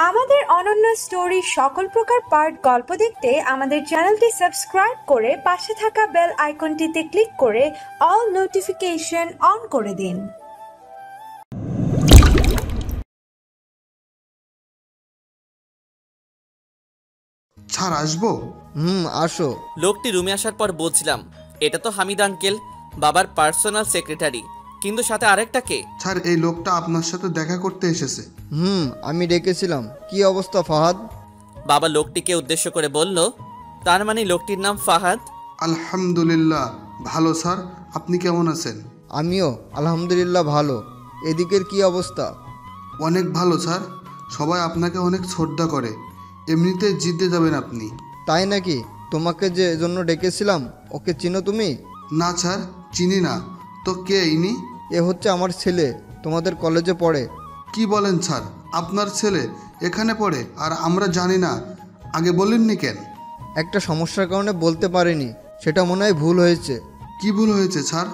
আমাদের অনন্য স্টোরি সকল প্রকার পার্ট গল্প দেখতে আমাদের চ্যানেলটি সাবস্ক্রাইব করে পাশে থাকা বেল আইকনটিতে ক্লিক করে অল নোটিফিকেশন অন করে দিন। স্যার আসবো? আসো। লোকটি রুমে আসার পর বুঝলাম এটা তো হামিদ আঙ্কেল, বাবার পার্সোনাল সেক্রেটারি, কিন্তু সাথে আরেকটা কে? স্যার এই লোকটা আপনার সাথে দেখা করতে এসেছে। আমি ডেকেছিলাম। কি অবস্থা ফাহাদ? বাবা লোকটিকে উদ্দেশ্য করে বলল, তার মানে লোকটির নাম ফাহাদ? আলহামদুলিল্লাহ ভালো স্যার, আপনি কেমন আছেন? আমিও আলহামদুলিল্লাহ ভালো। এদিকের কি অবস্থা? অনেক ভালো স্যার, সবাই আপনাকে অনেক শ্রদ্ধা করে। এমনিতে জিতে যাবেন আপনি। তাই নাকি? তোমাকে যে জন্য ডেকেছিলাম, ওকে চিনো তুমি? না স্যার, চিনি না। তো কে ইনি? এ হচ্ছে আমার ছেলে, তোমাদের কলেজে পড়ে। কি বলেন স্যার, আপনার ছেলে এখানে পড়ে আর আমরা জানি না? আগে বলেননি কেন? একটা সমস্যার কারণে বলতে পারিনি, সেটা মনে হয় ভুল হয়েছে। কি ভুল হয়েছে স্যার?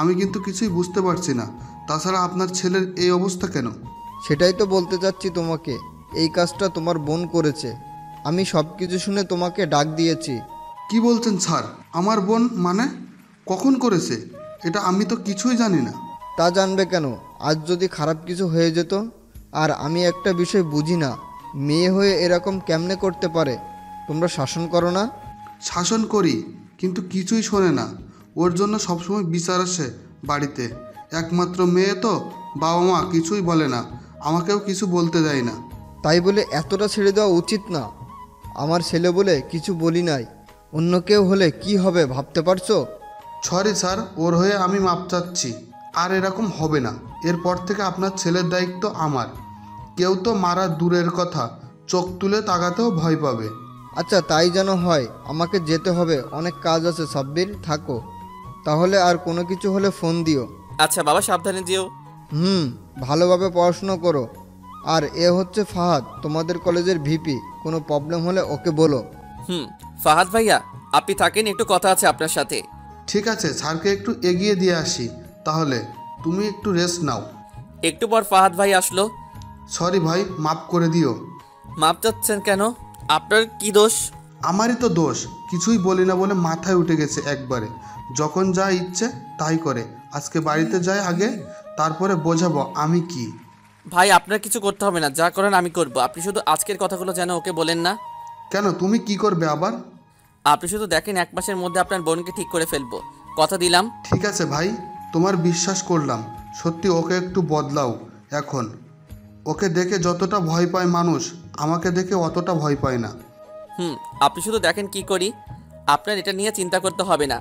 আমি কিন্তু কিছুই বুঝতে পারছি না। তাছাড়া আপনার ছেলের এই অবস্থা কেন? সেটাই তো বলতে চাচ্ছি তোমাকে। এই কাজটা তোমার বোন করেছে। আমি সব কিছু শুনে তোমাকে ডাক দিয়েছি। কি বলছেন স্যার? আমার বোন মানে? কখন করেছে? এটা আমি তো কিছুই জানি না। তা জানবে কেন? আজ যদি খারাপ কিছু হয়ে যেত। আর আমি একটা বিষয় বুঝি না, মেয়ে হয়ে এরকম কেমনে করতে পারে? তোমরা শাসন করো না? শাসন করি, কিন্তু কিছুই শোনে না। ওর জন্য সবসময় বিচার আসে বাড়িতে। একমাত্র মেয়ে তো, বাবা মা কিছুই বলে না, আমাকেও কিছু বলতে দেয় না। তাই বলে এতটা ছেড়ে দেওয়া উচিত না। আমার ছেলে বলে কিছু বলি নাই, অন্য কেউ হলে কি হবে ভাবতে পারছো? সরি স্যার, ওর হয়ে আমি মাপ চাচ্ছি। আর এরকম হবে না। এরপর থেকে আপনার ছেলের দায়িত্ব আমার। কেউ তো মারা দূরের কথা, চোখ তুলে তাকাতেও ভয় পাবে। আচ্ছা তাই যেন হয়। আমাকে যেতে হবে, অনেক কাজ আছে। সাব্বির থাকো তাহলে, আর কোনো কিছু হলে ফোন দিও। আচ্ছা বাবা, সাবধানে যেও। ভালোভাবে পড়াশোনা করো। আর এ হচ্ছে ফাহাদ, তোমাদের কলেজের ভিপি। কোনো প্রবলেম হলে ওকে বলো। ফাহাদ ভাইয়া, আপনি থাকেন, একটু কথা আছে আপনার সাথে। ঠিক আছে, স্যারকে একটু এগিয়ে দিয়ে আসি তাহলে। তুমি একটু রেস্ট নাও। একটু পর ফাহাদ ভাই আসলো। সরি ভাই, মাফ করে দিও। মাপ চাচ্ছেন কেন? আপনার কি দোষ? আমারই তো দোষ, কিছুই বলি না বলে মাথায় উঠে গেছে একবারে। যখন যা ইচ্ছে তাই করে। আজকে বাড়িতে যাই আগে, তারপরে বোঝাবো আমি কি। ভাই আপনার কিছু করতে হবে না, যা করেন আমি করব। আপনি শুধু আজকের কথাগুলো যেন ওকে বলেন না। কেন, তুমি কি করবে আবার? আপনি শুধু দেখেন, 1 মাসের মধ্যে আপনার বোনকে ঠিক করে ফেলবো, কথা দিলাম। ঠিক আছে ভাই, তোমার বিশ্বাস করলাম। সত্যি ওকে একটু বদলাও এখন। ওকে দেখে যতটা ভয় পায় মানুষ, আমাকে দেখে অতটা ভয় পায় না। আপনি শুধু দেখেন কি করি। আপনার এটা নিয়ে চিন্তা করতে হবে না।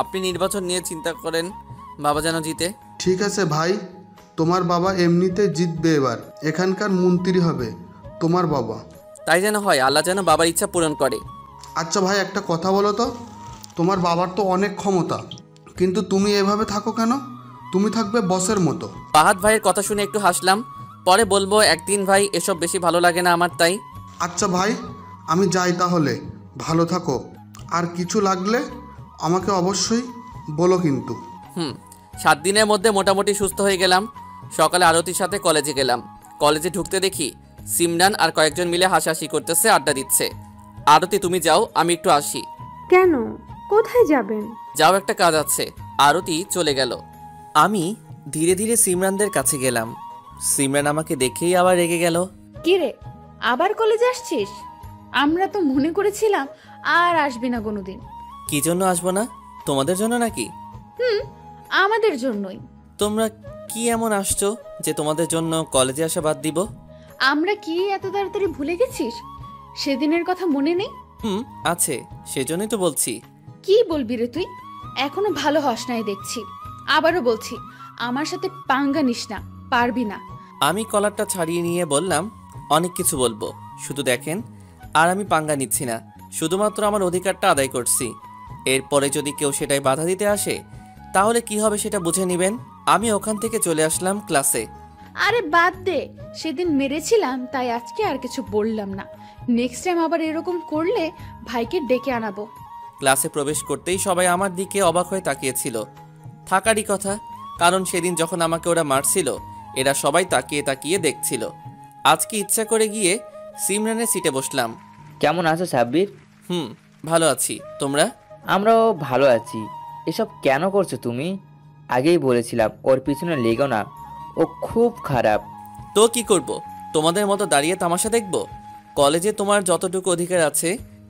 আপনি নির্বাচন নিয়ে চিন্তা করেন, বাবা যেন জিতে। ঠিক আছে ভাই, তোমার বাবা এমনিতে জিতবে এবার। এখানকার মন্ত্রী হবে তোমার বাবা। তাই যেন হয়, আল্লাহ যেন বাবার ইচ্ছা পূরণ করে। আচ্ছা ভাই, একটা কথা বলো তো, তোমার বাবার তো অনেক ক্ষমতা, কিন্তু তুমি এভাবে থাকো কেন? তুমি থাকবে বসের মতো। ফাহাদ ভাইয়ের কথা শুনে একটু হাসলাম। পরে বলবো একদিন ভাই, এসব বেশি ভালো লাগে না আমার, তাই। আচ্ছা ভাই, আমি যাই তাহলে। ভালো থাকো। আর কিছু লাগলে আমাকে অবশ্যই বলো কিন্তু। 7 দিনের মধ্যে মোটামুটি সুস্থ হয়ে গেলাম। সকালে আরতির সাথে কলেজে গেলাম। কলেজে ঢুকতে দেখি সিমরান আর কয়েকজন মিলে হাসাহাসি করতেছে, আড্ডা দিচ্ছে। আরতি তুমি যাও, আমি একটু আসি। কেন? কোথায় যাবেন? যাও, একটা কাজ আছে। আরতি চলে গেল। আমি ধীরে ধীরে সিমরানদের কাছে গেলাম। সিমরান আমাকে দেখেই আবার রেগে গেল। কি রে, আবার কলেজে আসছিস? আমরা তো মনে করেছিলাম আর আসবি না কোনোদিন। কি জন্য আসবো না? তোমাদের জন্য নাকি? আমাদের জন্যই। তোমরা কি এমন আসছো যে তোমাদের জন্য কলেজে আসা বাদ দিব? আমরা কি এত তাড়াতাড়ি ভুলে গেছিস? সেদিনের কথা মনে নেই? আছে, সেজন্যই তো বলছি। কি বলবি রে তুই? এখনো ভালো হস নাই দেখছি। আবারও বলছি, আমার সাথে পাঙ্গা নিস না, পারবি না। আমি কলারটা ছাড়িয়ে নিয়ে বললাম, অনেক কিছু বলবো, শুধু দেখেন। আর আমি পাঙ্গা নিচ্ছি না, শুধুমাত্র আমার অধিকারটা আদায় করছি। এরপরে যদি কেউ সেটাই বাধা দিতে আসে, তাহলে কি হবে সেটা বুঝে নেবেন। আমি ওখান থেকে চলে আসলাম ক্লাসে। আরে বাদ দে, সেদিন মেরেছিলাম তাই আজকে আর কিছু বললাম না। নেক্সট টাইম আবার এরকম করলে ভাইকে ডেকে আনাবো। ক্লাসে প্রবেশ করতেই সবাই আমার দিকে অবাক হয়ে তাকিয়েছিল। থাকারই কথা, কারণ সেদিন যখন আমাকে ওরা মারছিল, এরা সবাই তাকিয়ে তাকিয়ে দেখছিল। আজকে ইচ্ছা করে গিয়ে সিমরানের সিটে বসলাম। কেমন আছো সাব্বির? ভালো আছি, তোমরা? আমরাও ভালো আছি। এসব কেন করছো তুমি? আগেই বলেছিলাম ওর পিছনে লেগো না, ও খুব খারাপ। তো কি করব? তোমাদের মতো দাঁড়িয়ে তামাশা দেখব? কলেজে তোমার যতটুকু অধিকার আছে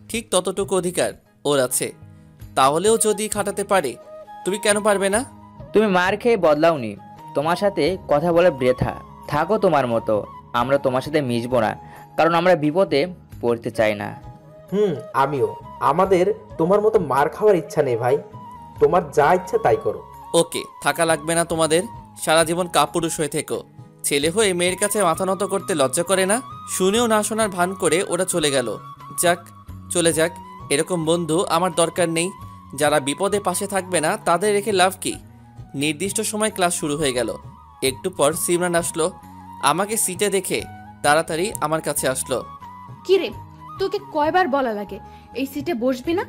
ঠিক ততটুকু অধিকার ওর আছে। তাহলেও যদি খাটাতে পারে, তুমি কেন পারবে না? তুমি মার খেয়ে বদলাওনি, তোমার সাথে কথা বলে বৃথা। থাকো তোমার মতো, আমরা তোমার সাথে মিশবো না, কারণ আমরা বিপদে পড়তে চাই না। আমিও। আমাদের তোমার মতো মার খাওয়ার ইচ্ছা নেই ভাই, তোমার যা ইচ্ছা তাই করো। ওকে, থাকা লাগবে না তোমাদের। সারা জীবন কাপুরুষ হয়ে থেকো। ছেলে হয়ে মেয়ের কাছে মাথা নত করতে লজ্জা করে না? শুনেও না শোনার ভান করে ওরা চলে গেল। যাক, চলে যাক। এরকম বন্ধু আমার দরকার নেই। যারা বিপদে পাশে থাকবে না তাদের রেখে লাভ কি? নির্দিষ্ট সময় ক্লাস শুরু হয়ে গেল। একটু পর সিমরান আসলো। আমাকে সিটে দেখে তাড়াতাড়ি আমার কাছে আসলো। কি রে, তোকে কয়বার বলা লাগে এই সিটে বসবি না,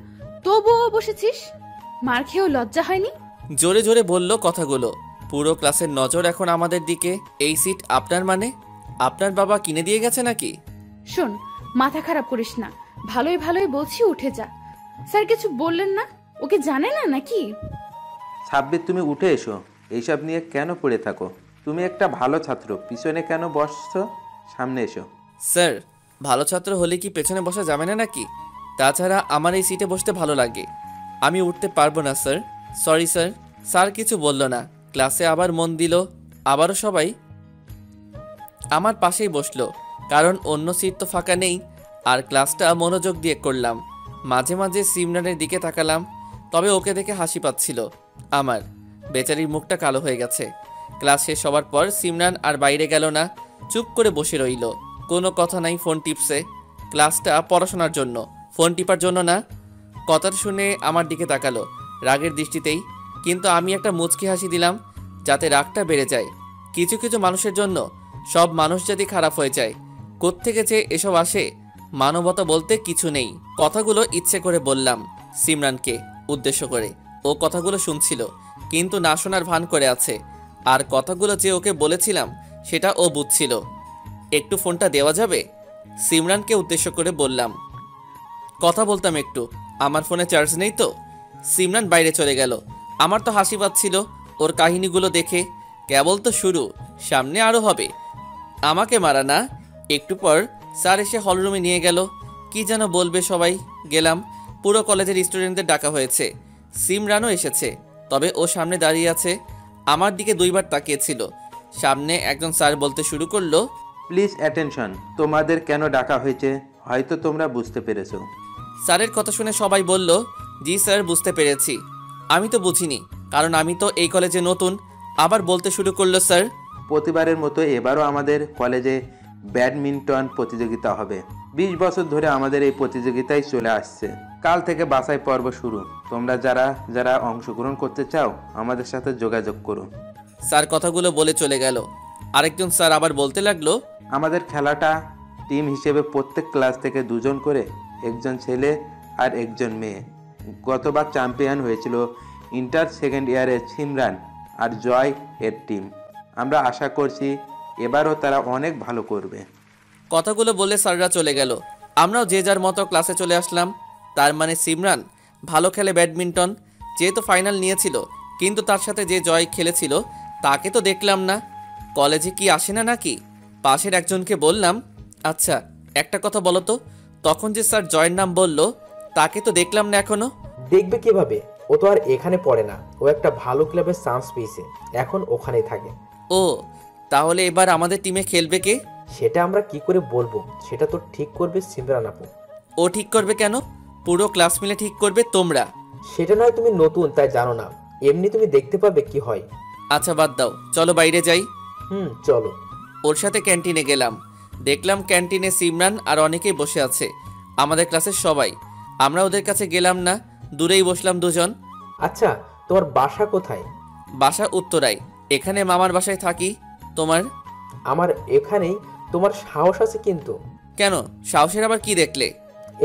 তবুও বসেছিস? মার খেয়েও লজ্জা হয়নি? জোরে জোরে বলল কথাগুলো। পুরো ক্লাসের নজর এখন আমাদের দিকে। এই সিট আপনার মানে? আপনার বাবা কিনে দিয়ে গেছে নাকি? শোন, মাথা খারাপ করিস না, ভালোই ভালোই বলছি, উঠে যা। স্যার কিছু বললেন না? ওকে জানে না নাকি? সাব্বির, তুমি উঠে এসো। এইসব নিয়ে কেন পড়ে থাকো? তুমি একটা ভালো ছাত্র, পিছনে কেন বসছো? সামনে এসো। স্যার, ভালো ছাত্র হলে কি পেছনে বসা যাবে না নাকি? তাছাড়া আমার এই সিটে বসতে ভালো লাগে। আমি উঠতে পারবো না স্যার। Sorry sir. স্যার কিছু বলল না। ক্লাসে আবার মন দিল। আবারও সবাই আমার পাশেই বসলো, কারণ অন্য সিট তো ফাঁকা নেই। আর ক্লাসটা মনোযোগ দিয়ে করলাম। মাঝে মাঝে সিমরানের দিকে তাকালাম, তবে ওকে দেখে হাসি পাচ্ছিল আমার। বেচারির মুখটা কালো হয়ে গেছে। ক্লাস শেষ হওয়ার পর সিমরান আর বাইরে গেল না, চুপ করে বসে রইল। কোনো কথা নাই, ফোন টিপসে। ক্লাসটা পড়াশোনার জন্য, ফোন টিপার জন্য না। কথাটা শুনে আমার দিকে তাকালো রাগের দৃষ্টিতেই, কিন্তু আমি একটা মুচকি হাসি দিলাম যাতে রাগটা বেড়ে যায়। কিছু কিছু মানুষের জন্য সব মানুষ যদি খারাপ হয়ে যায়, কোত্থেকে যে এসব আসে? মানবতা বলতে কিছু নেই। কথাগুলো ইচ্ছে করে বললাম সিমরানকে উদ্দেশ্য করে। ও কথাগুলো শুনছিল, কিন্তু না শোনার ভান করে আছে। আর কথাগুলো যে ওকে বলেছিলাম সেটা ও বুঝছিল। একটু ফোনটা দেওয়া যাবে? সিমরানকে উদ্দেশ্য করে বললাম। কথা বলতাম একটু, আমার ফোনে চার্জ নেই তো। সিমরান বাইরে চলে গেল। আমার তো হাসি পাচ্ছিল ওর কাহিনীগুলো দেখে। কেবল তো শুরু, সামনে আরও হবে। আমাকে মারা না। একটু পর স্যার এসে হলরুমে নিয়ে গেল। কি যেন বলবে সবাই। গেলাম। পুরো কলেজের স্টুডেন্টদের ডাকা হয়েছে। সিমরানও এসেছে, তবে ও সামনে দাঁড়িয়ে আছে। আমার দিকে দুইবার তাকিয়েছিল। সামনে একজন স্যার বলতে শুরু করলো, প্লিজ অ্যাটেনশন। তোমাদের কেন ডাকা হয়েছে হয়তো তোমরা বুঝতে পেরেছো। স্যারের কথা শুনে সবাই বলল, জি স্যার, বুঝতে পেরেছি। আমি তো বুঝিনি, কারণ আমি তো এই কলেজে নতুন। আবার বলতে শুরু করলো, স্যার, প্রতিবারের মতো এবারও আমাদের কলেজে ব্যাডমিন্টন প্রতিযোগিতা হবে। 20 বছর ধরে আমাদের এই প্রতিযোগিতায় চলে আসছে। কাল থেকে বাছাই পর্ব শুরু। তোমরা যারা যারা অংশগ্রহণ করতে চাও আমাদের সাথে যোগাযোগ করো। স্যার কথাগুলো বলে চলে গেল। আরেকজন স্যার আবার বলতে লাগলো, আমাদের খেলাটা টিম হিসেবে প্রত্যেক ক্লাস থেকে 2 জন করে, একজন ছেলে আর একজন মেয়ে। গতবার চ্যাম্পিয়ন হয়েছিল ইন্টার সেকেন্ড ইয়ারের সিমরান আর জয় এর টিম। আমরা আশা করছি এবারও তারা অনেক ভালো করবে। কথাগুলো বলে স্যাররা চলে গেল। আমরাও যে যার মতো ক্লাসে চলে আসলাম। তার মানে সিমরান ভালো খেলে ব্যাডমিন্টন, যেহেতু ফাইনাল নিয়েছিল। কিন্তু তার সাথে যে জয় খেলেছিল তাকে তো দেখলাম না। কলেজে কি আসে না নাকি? পাশের একজনকে বললাম, আচ্ছা একটা কথা বলো তো, তখন যে স্যার জয়ের নাম বলল তাকে তো দেখলাম না এখনো। দেখবে কিভাবে? ও তো আর এখানে পড়ে না, ও একটা ভালো ক্লাবের চান্স পেয়েছে, এখন ওখানেই থাকে। ও, তাহলে এবার আমাদের টিমে খেলবে কে? সেটা আমরা কি করে বলবো? সেটা তো ঠিক করবে সিমরান আপু। ও ঠিক করবে কেন? পুরো ক্লাস মিলে ঠিক করবে তোমরা। সেটা নয়, তুমি নতুন তাই জানো না, এমনি তুমি দেখতে পাবে কি হয়। আচ্ছা বাদ দাও, চলো বাইরে যাই। চলো। ওর সাথে ক্যান্টিনে গেলাম। দেখলাম ক্যান্টিনে সিমরান আর অনেকেই বসে আছে, আমাদের ক্লাসের সবাই। আমরা ওদের কাছে গেলাম না, দূরেই বসলাম দুজন। আচ্ছা, তোমার বাসা কোথায়? বাসা উত্তরায়। এখানে মামার বাসায় থাকি। তোমার? আমার এখানেই। তোমার সাহস আছে কিন্তু। কেন, সাহসের আবার কি দেখলে?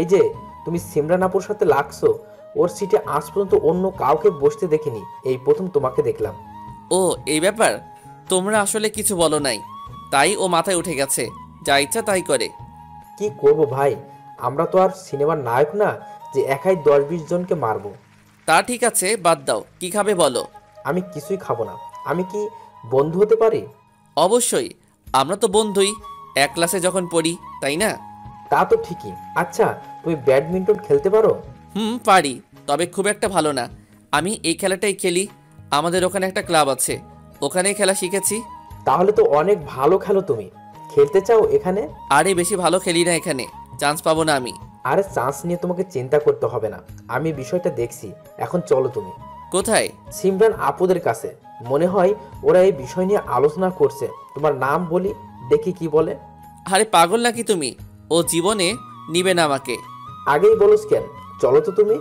এই যে তুমি সিমরান আপুর সাথে লাগছো, ওর সিটে আজ পর্যন্ত অন্য কাউকে বসতে দেখিনি, এই প্রথম তোমাকে দেখলাম। ও, এই ব্যাপার। তোমরা আসলে কিছু বলো নাই, তাই ও মাথায় উঠে গেছে, যা ইচ্ছা তাই করে। কি করব ভাই, আমরা তো আর সিনেমার নায়ক না যে একাই 10-20 জনকে মারবো। তা ঠিক আছে, বাদ দাও, কি খাবে বলো। আমি কিছুই খাবো না। আমি কি বন্ধু হতে পারি? অবশ্যই, আমরা তো বন্ধুই, এক ক্লাসে যখন পড়ি, তাই না? তা তো ঠিকই। আচ্ছা, তুমি ব্যাডমিন্টন খেলতে পারো? পারি, তবে খুব একটা ভালো না। আমি এই খেলাটাই খেলি, আমাদের ওখানে একটা ক্লাব আছে, ওখানেই খেলা শিখেছি। তাহলে তো অনেক ভালো খেলো তুমি। খেলতে চাও এখানে? আরে বেশি ভালো খেলি না এখানে, চান্স পাবো না আমি। আরে চান্স নিয়ে তোমাকে চিন্তা করতে হবে না, আমি বিষয়টা দেখছি। এখন চলো তুমি। কোথায়? সিমরান আপুদের কাছে। মনে হয় ওরা এই বিষয় নিয়ে আলোচনা করছে। তোমার নাম বলি, দেখি কি বলে। আরে পাগল নাকি তুমি, ও জীবনে নিবে না আমাকে। আগেই বলোস কেন? চলো তো তুমি।